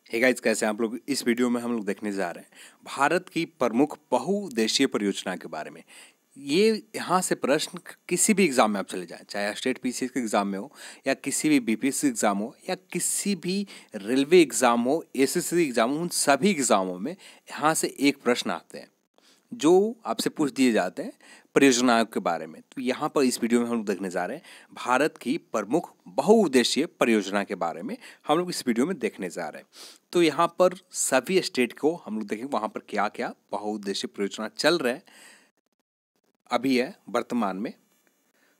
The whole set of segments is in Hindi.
हे गाइस, कैसे हैं आप लोग। इस वीडियो में हम लोग देखने जा रहे हैं भारत की प्रमुख बहुउद्देशीय परियोजना के बारे में। ये यहाँ से प्रश्न किसी भी एग्जाम में आप चले जाएं, चाहे स्टेट पीसीएस के एग्जाम में हो या किसी भी बीपीएससी एग्जाम हो या किसी भी रेलवे एग्जाम हो, एसएससी एग्जाम हो, उन सभी एग्जामों में यहाँ से एक प्रश्न आते हैं जो आपसे पूछ दिए जाते हैं परियोजनाओं के बारे में। तो यहाँ पर इस वीडियो में हम लोग देखने जा रहे हैं भारत की प्रमुख बहुउद्देशीय परियोजना के बारे में। हम लोग इस वीडियो में देखने जा रहे हैं। तो यहाँ पर सभी स्टेट को हम लोग देखेंगे वहाँ पर क्या क्या बहुउद्देशीय परियोजना चल रहे हैं, अभी है वर्तमान में।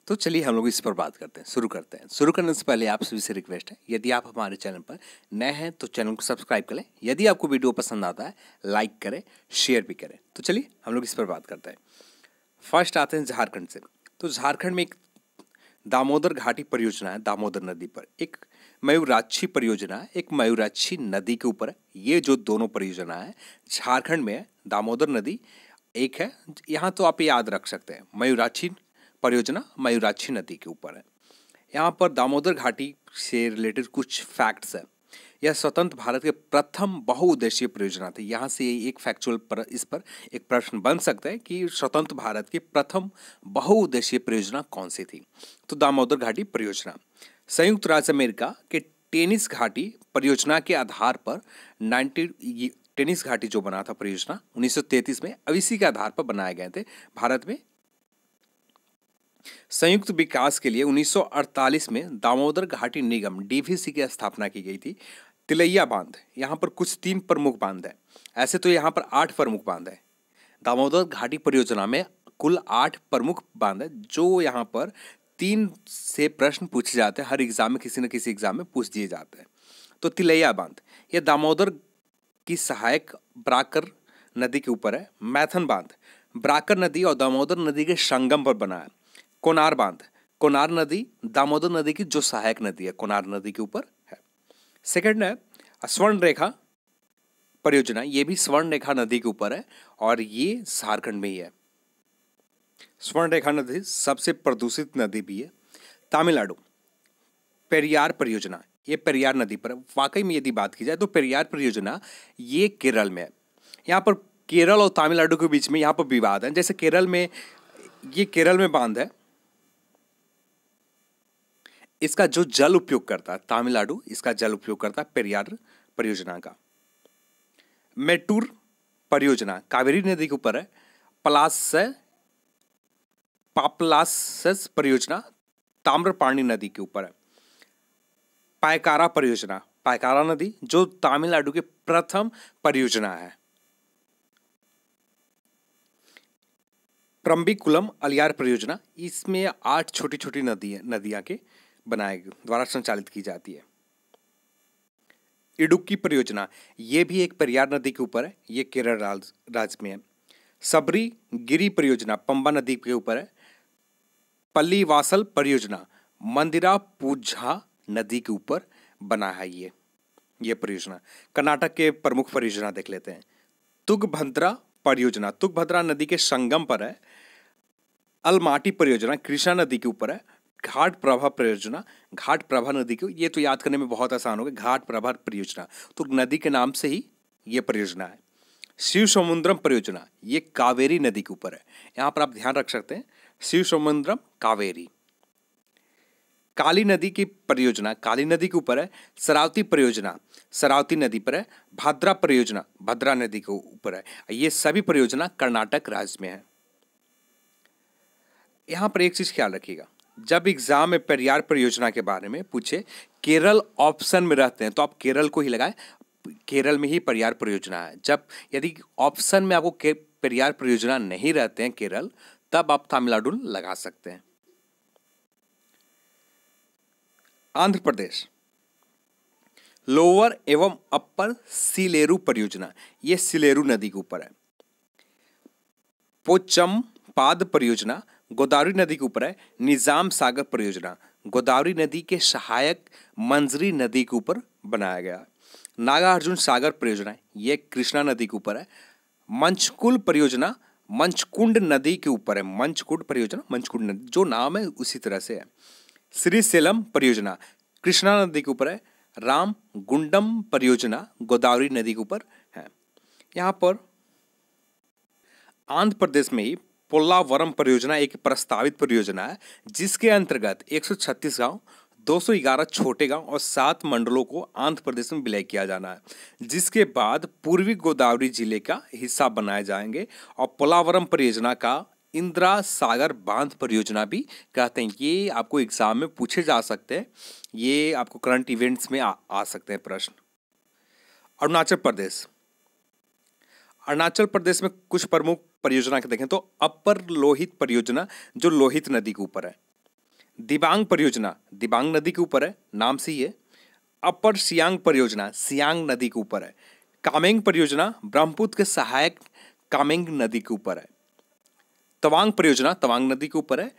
तो चलिए हम लोग इस पर बात करते हैं, शुरू करते हैं। शुरू करने से पहले आप सभी से रिक्वेस्ट है, यदि आप हमारे चैनल पर नए हैं तो चैनल को सब्सक्राइब करें। यदि आपको वीडियो पसंद आता है लाइक करें, शेयर भी करें। तो चलिए हम लोग इस पर बात करते हैं। फर्स्ट आते हैं झारखंड से। तो झारखंड में एक दामोदर घाटी परियोजना है, दामोदर नदी पर एक मयूराक्षी परियोजना है, एक मयूराक्षी नदी के ऊपर है। ये जो दोनों परियोजना है झारखंड में है। दामोदर नदी एक है, यहाँ तो आप याद रख सकते हैं मयूराक्षी परियोजना मयूराक्षी नदी के ऊपर है। यहाँ पर दामोदर घाटी से रिलेटेड कुछ फैक्ट्स है। यह स्वतंत्र भारत के प्रथम बहुउद्देशीय परियोजना थी। यहाँ से एक फैक्चुअल पर इस पर एक प्रश्न बन सकता है कि स्वतंत्र भारत की प्रथम बहुउद्देशीय परियोजना कौन सी थी। तो दामोदर घाटी परियोजना संयुक्त राज्य अमेरिका के टेनिस घाटी परियोजना के आधार पर टेनिस घाटी जो बना था परियोजना 1933 में, अब इसी के आधार पर बनाए गए थे। भारत में संयुक्त विकास के लिए 1948 में दामोदर घाटी निगम डीवीसी की स्थापना की गई थी। तिलैया बांध, यहाँ पर कुछ 3 प्रमुख बांध है। ऐसे तो यहाँ पर 8 प्रमुख बांध है। दामोदर घाटी परियोजना में कुल 8 प्रमुख बांध है, जो यहाँ पर 3 से प्रश्न पूछे जाते हैं। हर एग्जाम में किसी न किसी एग्जाम में पूछ दिए जाते हैं। तो तिलैया बांध यह दामोदर की सहायक ब्राकर नदी के ऊपर है। मैथन बांध ब्राकर नदी और दामोदर नदी के संगम पर बना है। कोनार बांध, कोनार नदी दामोदर नदी की जो सहायक नदी है, कोनार नदी के ऊपर है। सेकंड है स्वर्ण रेखा परियोजना, ये भी स्वर्ण रेखा नदी के ऊपर है और ये झारखंड में ही है। स्वर्ण रेखा नदी सबसे प्रदूषित नदी भी है। तमिलनाडु पेरियार परियोजना, ये पेरियार नदी पर। वाकई में यदि बात की जाए तो पेरियार परियोजना ये केरल में है। यहाँ पर केरल और तमिलनाडु के बीच में यहाँ पर विवाद है। जैसे केरल में, ये केरल में बांध है, इसका जो जल उपयोग करता है तमिलनाडु, इसका जल उपयोग करता है पेरियार परियोजना का। मेट्टूर परियोजना कावेरी नदी के ऊपर है। पापलासस परियोजना ताम्रपाणी नदी के ऊपर है। पायकारा परियोजना, पायकारा नदी जो तमिलनाडु के प्रथम परियोजना है। प्रम्बिकुलम अलियार परियोजना, इसमें 8 छोटी छोटी नदियां के बनाए द्वारा संचालित की जाती है। इडुक्की परियोजना, ये भी एक पेरियार नदी के ऊपर है, ये केरल राज्य में है। सबरी गिरी परियोजना पंबा नदी के ऊपर है। पल्लीवासल परियोजना मंदिरा पूझा नदी के ऊपर बना है ये परियोजना। कर्नाटक के प्रमुख परियोजना देख लेते हैं। तुंगभद्रा परियोजना तुंगभद्रा नदी के संगम पर है। अलमाटी परियोजना कृष्णा नदी के ऊपर है। घाट प्रभा परियोजना घाट प्रभा नदी के, ये तो याद करने में बहुत आसान होगा, घाट प्रभा परियोजना, तो नदी के नाम से ही ये परियोजना है। शिव समुद्रम परियोजना ये कावेरी नदी के ऊपर है। यहाँ पर आप ध्यान रख सकते हैं, शिव समुद्रम कावेरी। काली नदी की परियोजना काली नदी के ऊपर है। शरावती परियोजना शरावती नदी पर है। भाद्रा परियोजना भद्रा नदी के ऊपर है। ये सभी परियोजना कर्नाटक राज्य में है। यहाँ पर एक चीज ख्याल रखिएगा, जब एग्जाम में पेरियार परियोजना के बारे में पूछे, केरल ऑप्शन में रहते हैं तो आप केरल को ही लगाएं, केरल में ही पेरियार परियोजना है। जब यदि ऑप्शन में आपको पेरियार परियोजना नहीं रहते हैं केरल, तब आप तमिलनाडु लगा सकते हैं। आंध्र प्रदेश लोअर एवं अपर सिलेरू परियोजना, ये सिलेरू नदी के ऊपर है। पोचमपाद परियोजना गोदावरी नदी के ऊपर है। निजाम सागर परियोजना गोदावरी नदी के सहायक मंजरी नदी के ऊपर बनाया गया। नागार्जुन सागर परियोजना ये कृष्णा नदी के ऊपर है। मंचकुल परियोजना मंचकुंड नदी के ऊपर है। मंचकुंड परियोजना मंचकुंड नदी जो नाम है उसी तरह से है। श्रीसेलम परियोजना कृष्णा नदी के ऊपर है। राम गुंडम परियोजना गोदावरी नदी के ऊपर है। यहाँ पर आंध्र प्रदेश में ही पोल्लावरम परियोजना एक प्रस्तावित परियोजना है, जिसके अंतर्गत 136 गांव, 211 छोटे गांव और 7 मंडलों को आंध्र प्रदेश में विलय किया जाना है, जिसके बाद पूर्वी गोदावरी जिले का हिस्सा बनाए जाएंगे। और पोल्लावरम परियोजना का इंदिरा सागर बांध परियोजना भी कहते हैं। ये आपको एग्जाम में पूछे जा सकते हैं, ये आपको करंट इवेंट्स में आ सकते हैं प्रश्न। अरुणाचल प्रदेश, अरुणाचल प्रदेश में कुछ प्रमुख परियोजना के देखें तो अपर लोहित परियोजना जो लोहित नदी के ऊपर है, दिबांग परियोजना दिबांग नदी के ऊपर है, नाम से ही है। अपर सियांग परियोजना सियांग नदी के ऊपर है। कामेंग परियोजना ब्रह्मपुत्र के सहायक कामेंग नदी के ऊपर है। तवांग परियोजना तवांग नदी के ऊपर है।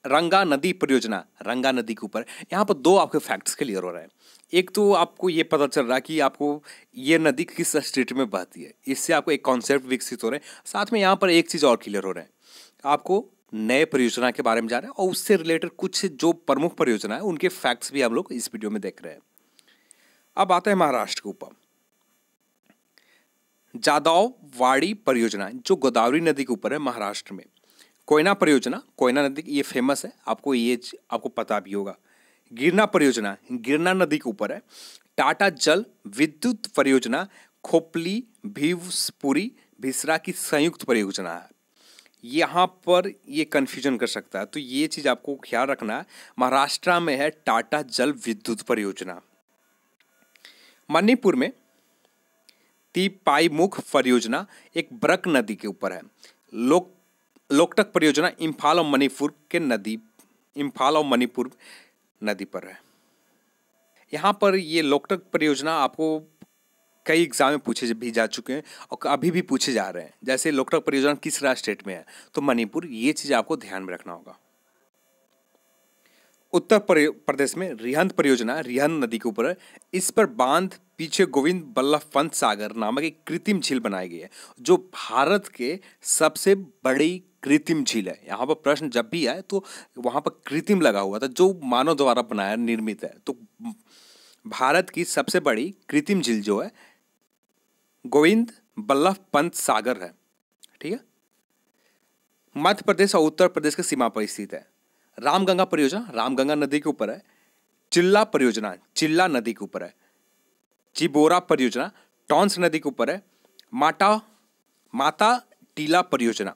रंगा नदी परियोजना रंगा नदी के ऊपर है। यहाँ पर 2 आपके फैक्ट्स क्लियर हो रहे हैं। एक तो आपको ये पता चल रहा है कि आपको ये नदी किस स्टेट में बहती है, इससे आपको एक कॉन्सेप्ट विकसित हो रहे हैं। साथ में यहाँ पर एक चीज़ और क्लियर हो रहा है, आपको नए परियोजना के बारे में जान रहे हैं और उससे रिलेटेड कुछ जो प्रमुख परियोजना है उनके फैक्ट्स भी हम लोग इस वीडियो में देख रहे हैं। अब आता है महाराष्ट्र के ऊपर, जादववाड़ी परियोजना जो गोदावरी नदी के ऊपर है महाराष्ट्र में। कोयना परियोजना कोयना नदी ये फेमस है, आपको पता भी होगा। गिरना परियोजना गिरना नदी के ऊपर है। टाटा जल विद्युत परियोजना खोपली भीवसपुरी भिसरा की संयुक्त परियोजना है। यहाँ पर ये कन्फ्यूजन कर सकता है, तो ये चीज़ आपको ख्याल रखना है। महाराष्ट्र में है टाटा जल विद्युत परियोजना। मणिपुर में तिपाईमुख परियोजना एक ब्रक नदी के ऊपर है। लोकटक परियोजना इम्फाल और मणिपुर नदी पर है। यहाँ पर ये लोकटक परियोजना आपको कई एग्जाम में पूछे भी जा चुके हैं और अभी भी पूछे जा रहे हैं। जैसे लोकटक परियोजना किस राज्य स्टेट में है, तो मणिपुर। ये चीज़ आपको ध्यान में रखना होगा। उत्तर प्रदेश में रिहंद परियोजना रिहंद नदी के ऊपर है। इस पर बांध पीछे गोविंद बल्लभ पंत सागर नामक एक कृत्रिम झील बनाई गई है, जो भारत के सबसे बड़ी कृत्रिम झील है। यहाँ पर प्रश्न जब भी आए तो वहाँ पर कृत्रिम लगा हुआ था, जो मानव द्वारा बनाया निर्मित है। तो भारत की सबसे बड़ी कृत्रिम झील जो है गोविंद बल्लभ पंत सागर है। ठीक है। मध्य प्रदेश और उत्तर प्रदेश की सीमा पर स्थित है। रामगंगा परियोजना रामगंगा नदी के ऊपर है। चिल्ला परियोजना चिल्ला नदी के ऊपर है। चिबोरा परियोजना टॉन्स नदी के ऊपर है। माता टीला परियोजना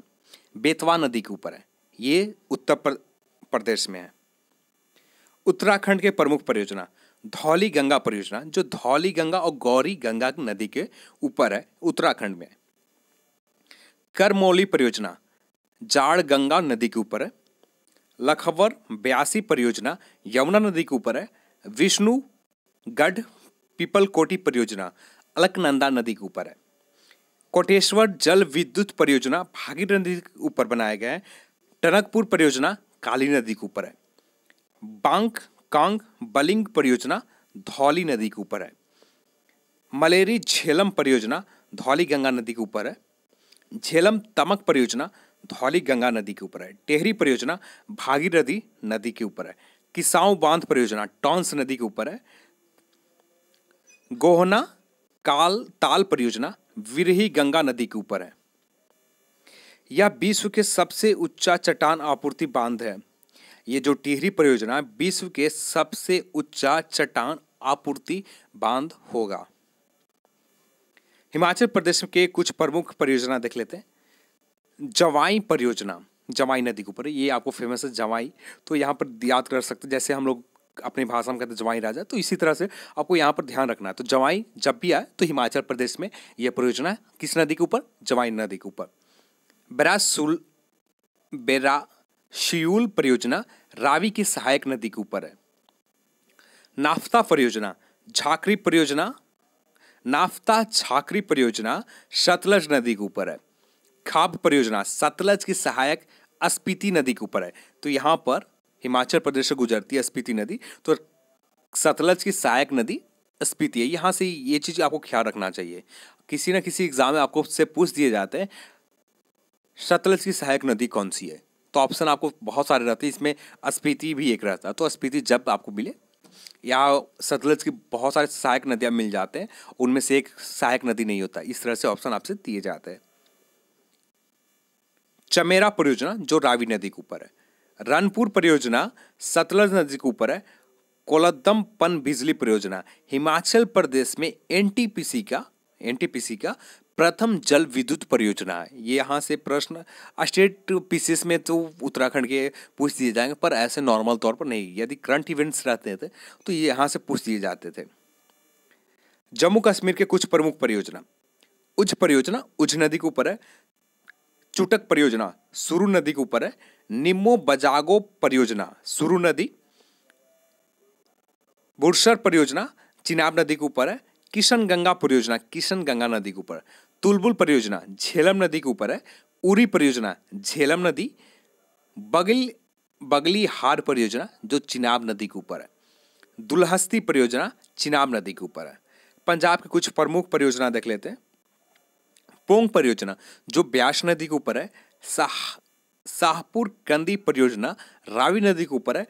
बेतवा नदी के ऊपर है। ये उत्तर प्रदेश में है। उत्तराखंड के प्रमुख परियोजना धौली गंगा परियोजना जो धौली गंगा और गौरी गंगा नदी के ऊपर है, उत्तराखंड में। करमौली परियोजना जाड़ गंगा नदी के ऊपर है। लखवर ब्यासी परियोजना यमुना नदी के ऊपर है। विष्णुगढ़ पीपलकोटी परियोजना अलकनंदा नदी के ऊपर है। कोटेश्वर जल विद्युत परियोजना भागीरथी नदी के ऊपर बनाया गया है। टनकपुर परियोजना काली नदी के ऊपर है। बांक कांग बलिंग परियोजना धौली नदी के ऊपर है। मलेरी झेलम परियोजना धौली गंगा नदी के ऊपर है। झेलम तमक परियोजना धौली गंगा नदी के ऊपर है। टेहरी परियोजना भागीरथी नदी के ऊपर है। किसाऊ बांध परियोजना टॉन्स नदी के ऊपर है। गोहना ताल परियोजना विरही गंगा नदी के ऊपर है। यह विश्व के सबसे ऊंचा चट्टान आपूर्ति बांध है। ये जो टिहरी परियोजना विश्व के सबसे ऊंचा चट्टान आपूर्ति बांध होगा। हिमाचल प्रदेश के कुछ प्रमुख परियोजना देख लेते हैं। जवाई परियोजना जवाई नदी के ऊपर है। ये आपको फेमस है जवाई, तो यहाँ पर याद कर सकते हैं। जैसे हम लोग अपनी भाषा में कहते हैं जवाई राजा, तो इसी तरह से आपको यहाँ पर ध्यान रखना है। तो जवाई जब भी आए तो हिमाचल प्रदेश में यह परियोजना है। किस नदी के ऊपर? जवाई नदी के ऊपर। बेराशियुल परियोजना रावी की सहायक नदी के ऊपर है। नाफ्ता परियोजना झाकरी परियोजना नाफ्ता झाकरी परियोजना सतलज नदी के ऊपर है। खाब परियोजना सतलज की सहायक स्पीति नदी के ऊपर है। तो यहाँ पर हिमाचल प्रदेश से गुजरती है स्पीति नदी, तो सतलज की सहायक नदी स्पीति है। यहाँ से ये चीज़ आपको ख्याल रखना चाहिए। किसी न किसी एग्जाम में आपको उससे पूछ दिए जाते हैं सतलज की सहायक नदी कौन सी है, तो ऑप्शन आपको बहुत सारे रहते हैं, इसमें स्पीति भी एक रहता है। तो स्पीति जब आपको मिले या सतलज की बहुत सारे सहायक नदियाँ मिल जाते हैं, उनमें से एक सहायक नदी नहीं होता। इस तरह से ऑप्शन आपसे दिए जाते हैं। चमेरा परियोजना जो रावी नदी के ऊपर है। रनपुर परियोजना सतलज नदी के ऊपर है। कोलदम पन बिजली परियोजना हिमाचल प्रदेश में एनटीपीसी का प्रथम जल विद्युत परियोजना है। ये यहाँ से प्रश्न स्टेट पीसीएस में तो उत्तराखंड के पूछ दिए जाएंगे, पर ऐसे नॉर्मल तौर पर नहीं। यदि करंट इवेंट्स रहते थे तो ये यहाँ से पूछ दिए जाते थे। जम्मू कश्मीर के कुछ प्रमुख परियोजना। उझ नदी के ऊपर है। चुटक परियोजना सुरू नदी के ऊपर है। निम्मो बजागो परियोजना सुरू नदी। बुरसर परियोजना चिनाब नदी के ऊपर है। किशन गंगा परियोजना किशन गंगा नदी के ऊपर है। तुलबुल परियोजना झेलम नदी के ऊपर है। उरी परियोजना झेलम नदी। बगली हार परियोजना जो चिनाब नदी के ऊपर है। दुलहस्ती परियोजना चिनाब नदी के ऊपर है। पंजाब के कुछ प्रमुख परियोजना देख लेते हैं। पोंग परियोजना जो ब्यास नदी के ऊपर है। शाहपुर कंदी परियोजना रावी नदी के ऊपर है।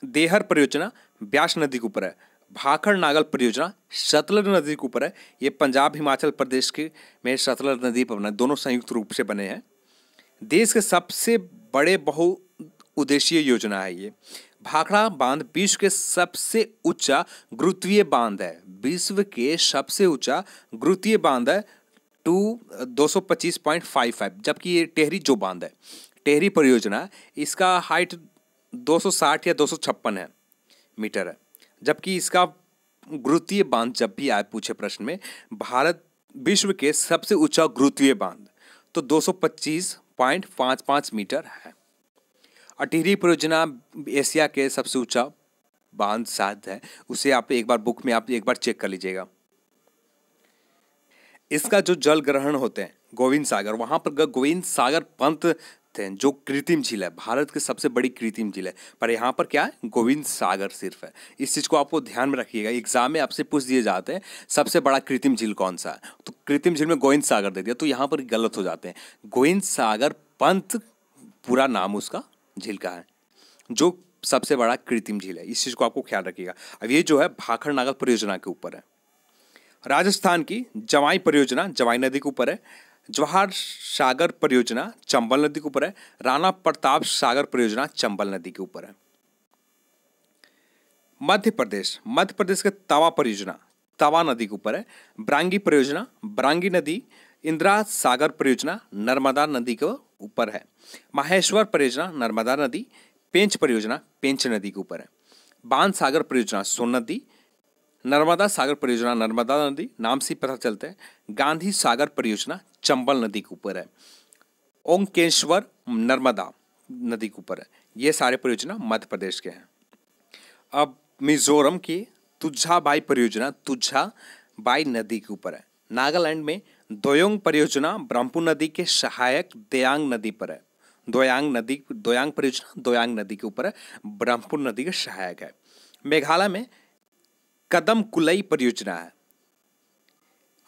देहर परियोजना ब्यास नदी के ऊपर है। भाखड़ नागल परियोजना सतलज नदी के ऊपर है। ये पंजाब हिमाचल प्रदेश के में सतलज नदी पर बना, दोनों संयुक्त रूप से बने हैं। देश के सबसे बड़े बहुउद्देशीय योजना है ये। भाखड़ा बांध विश्व के सबसे ऊंचा गुरुत्वीय बांध है। विश्व के सबसे ऊंचा गुरुत्वीय बांध है 225.55, जबकि ये टेहरी जो बांध है, टेहरी परियोजना, इसका हाइट 260 या 256 है मीटर है। जबकि इसका गुरुत्वीय बांध जब भी आए पूछे प्रश्न में, भारत विश्व के सबसे ऊंचा गुरुत्वीय बांध तो 225.55 मीटर है। और टिहरी परियोजना एशिया के सबसे ऊंचा बांध शायद है, उसे आप एक बार बुक में आप एक बार चेक कर लीजिएगा। इसका जो जल ग्रहण होते हैं गोविंद सागर, वहां पर गोविंद सागर पंत थे जो कृत्रिम झील है, भारत की सबसे बड़ी कृत्रिम झील है, पर यहाँ पर क्या है, गोविंद सागर सिर्फ है। इस चीज़ को आपको ध्यान में रखिएगा, एग्जाम में आपसे पूछ दिए जाते हैं सबसे बड़ा कृत्रिम झील कौन सा है, तो कृत्रिम झील में गोविंद सागर दे दिया, तो यहाँ पर गलत हो जाते हैं। गोविंद सागर पंत पूरा नाम उसका झील का है, जो सबसे बड़ा कृत्रिम झील है। इस चीज़ को आपको ख्याल रखिएगा। अब ये जो है भाखड़ नागल परियोजना के ऊपर है। राजस्थान की जवाई परियोजना जवाई नदी के ऊपर है। जवाहर सागर परियोजना चंबल नदी के ऊपर है। राणा प्रताप सागर परियोजना चंबल नदी के ऊपर है। मध्य प्रदेश के तवा परियोजना तवा नदी के ऊपर है। ब्रांगी परियोजना ब्रांगी नदी। इंदिरा सागर परियोजना नर्मदा नदी के ऊपर है। माहेश्वर परियोजना नर्मदा नदी। पेंच परियोजना पेंच नदी के ऊपर है। बाण सागर परियोजना सोन नदी। नर्मदा सागर परियोजना नर्मदा नदी, नाम से पता चलता है। गांधी सागर परियोजना चंबल नदी के ऊपर है। ओंकेश्वर नर्मदा नदी के ऊपर है। ये सारे परियोजना मध्य प्रदेश के हैं। अब मिजोरम की तुझाबाई परियोजना तुझाबाई नदी के ऊपर है। नागालैंड में दोयांग परियोजना ब्रह्मपुत्र नदी के सहायक दोयांग नदी पर है। दोयांग परियोजना दोयांग नदी के ऊपर है, ब्रह्मपुत्र नदी के सहायक है। मेघालय में कदम कुलई परियोजना है।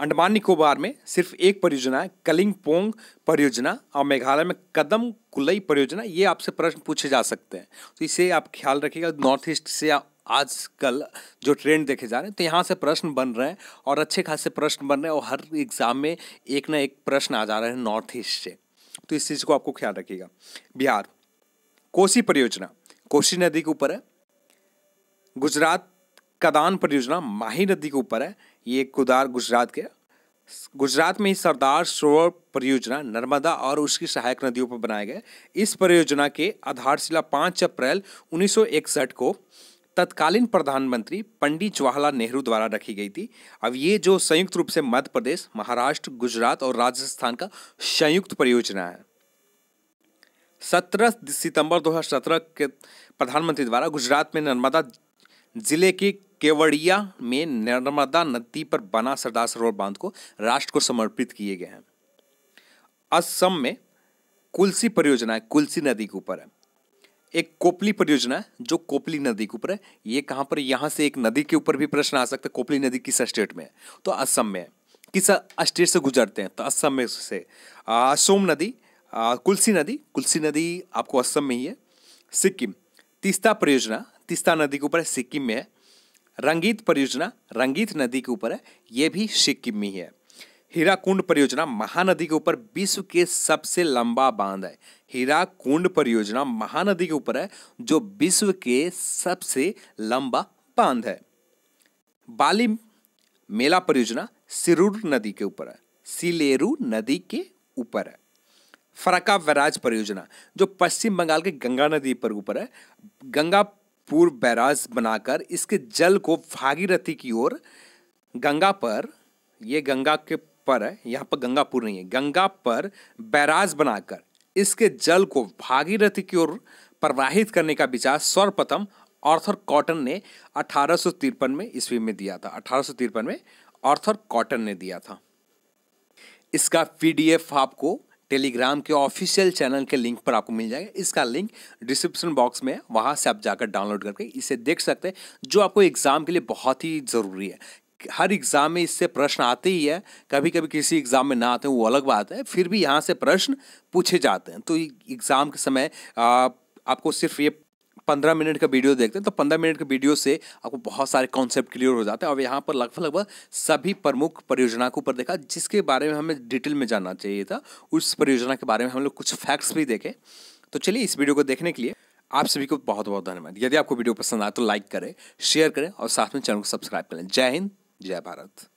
अंडमान निकोबार में सिर्फ एक परियोजना है, कलिंगपोंग परियोजना, और मेघालय में कदम कुलई परियोजना। ये आपसे प्रश्न पूछे जा सकते हैं, तो इसे आप ख्याल रखिएगा। नॉर्थ ईस्ट से आजकल जो ट्रेंड देखे जा रहे हैं, तो यहाँ से प्रश्न बन रहे हैं और अच्छे खासे प्रश्न बन रहे हैं, और हर एग्जाम में एक ना एक प्रश्न आ जा रहे हैं नॉर्थ ईस्ट से, तो इस चीज़ को आपको ख्याल रखिएगा। बिहार कोसी परियोजना कोसी नदी के ऊपर है। गुजरात कदान परियोजना माही नदी के ऊपर है। ये कुदार गुजरात में ही सरदार सरोवर परियोजना नर्मदा और उसकी सहायक नदियों पर बनाए गए। इस परियोजना के आधारशिला 5 अप्रैल 1961 को तत्कालीन प्रधानमंत्री पंडित जवाहरलाल नेहरू द्वारा रखी गई थी। अब ये जो संयुक्त रूप से मध्य प्रदेश, महाराष्ट्र, गुजरात और राजस्थान का संयुक्त परियोजना है। 17 सितंबर 2017 के प्रधानमंत्री द्वारा गुजरात में नर्मदा जिले के केवड़िया में नर्मदा नदी पर बना सरदार सरोवर बांध को राष्ट्र को समर्पित किए गए हैं। असम में कुल्सी परियोजना है, कुल्सी नदी के ऊपर है। एक कोपली परियोजना है जो कोपली नदी के ऊपर है। ये कहाँ पर, यहाँ से एक नदी के ऊपर भी प्रश्न आ सकता है। कोपली नदी किस स्टेट में है, तो असम में है। किस स्टेट से गुजरते हैं, तो असम में से सोम नदी। कुल्सी नदी आपको असम में ही है। सिक्किम तीस्ता तीस्ता नदी के ऊपर है, सिक्किम में है। रंगीत परियोजना रंगीत नदी के ऊपर है, ये भी सिक्किम में ही है। हीराकुंड परियोजना महानदी के ऊपर विश्व के सबसे लंबा बांध है। हीराकुंड परियोजना महानदी के ऊपर है, जो विश्व के सबसे लंबा बांध है। बाली मेला परियोजना सिरुर नदी के ऊपर है, सिलेरू नदी के ऊपर है। फरक्का बैराज परियोजना जो पश्चिम बंगाल के गंगा नदी पर ऊपर है, गंगापुर बैराज बनाकर इसके जल को भागीरथी की ओर गंगा पर, ये गंगा के पर है, यहाँ पर गंगापुर नहीं है, गंगा पर बैराज बनाकर इसके जल को भागीरथी की ओर प्रवाहित करने का विचार सर्वप्रथम आर्थर कॉटन ने 1853 में ईस्वी में दिया था। 1853 में आर्थर कॉटन ने दिया था। इसका पीडीएफ आपको टेलीग्राम के ऑफिशियल चैनल के लिंक पर आपको मिल जाएगा। इसका लिंक डिस्क्रिप्शन बॉक्स में है, वहाँ से आप जाकर डाउनलोड करके इसे देख सकते हैं, जो आपको एग्ज़ाम के लिए बहुत ही ज़रूरी है। हर एग्ज़ाम में इससे प्रश्न आते ही है, कभी कभी किसी एग्ज़ाम में ना आते हैं वो अलग बात है, फिर भी यहाँ से प्रश्न पूछे जाते हैं। तो एग्ज़ाम के समय आपको सिर्फ ये 15 मिनट का वीडियो देखते हैं, तो 15 मिनट के वीडियो से आपको बहुत सारे कॉन्सेप्ट क्लियर हो जाते हैं। और यहाँ पर लगभग सभी प्रमुख परियोजना के ऊपर देखा, जिसके बारे में हमें डिटेल में जानना चाहिए था, उस परियोजना के बारे में हम लोग कुछ फैक्ट्स भी देखे। तो चलिए, इस वीडियो को देखने के लिए आप सभी को बहुत बहुत धन्यवाद। यदि आपको वीडियो पसंद आए तो लाइक करें, शेयर करें और साथ में चैनल को सब्सक्राइब करें। जय हिंद, जय भारत।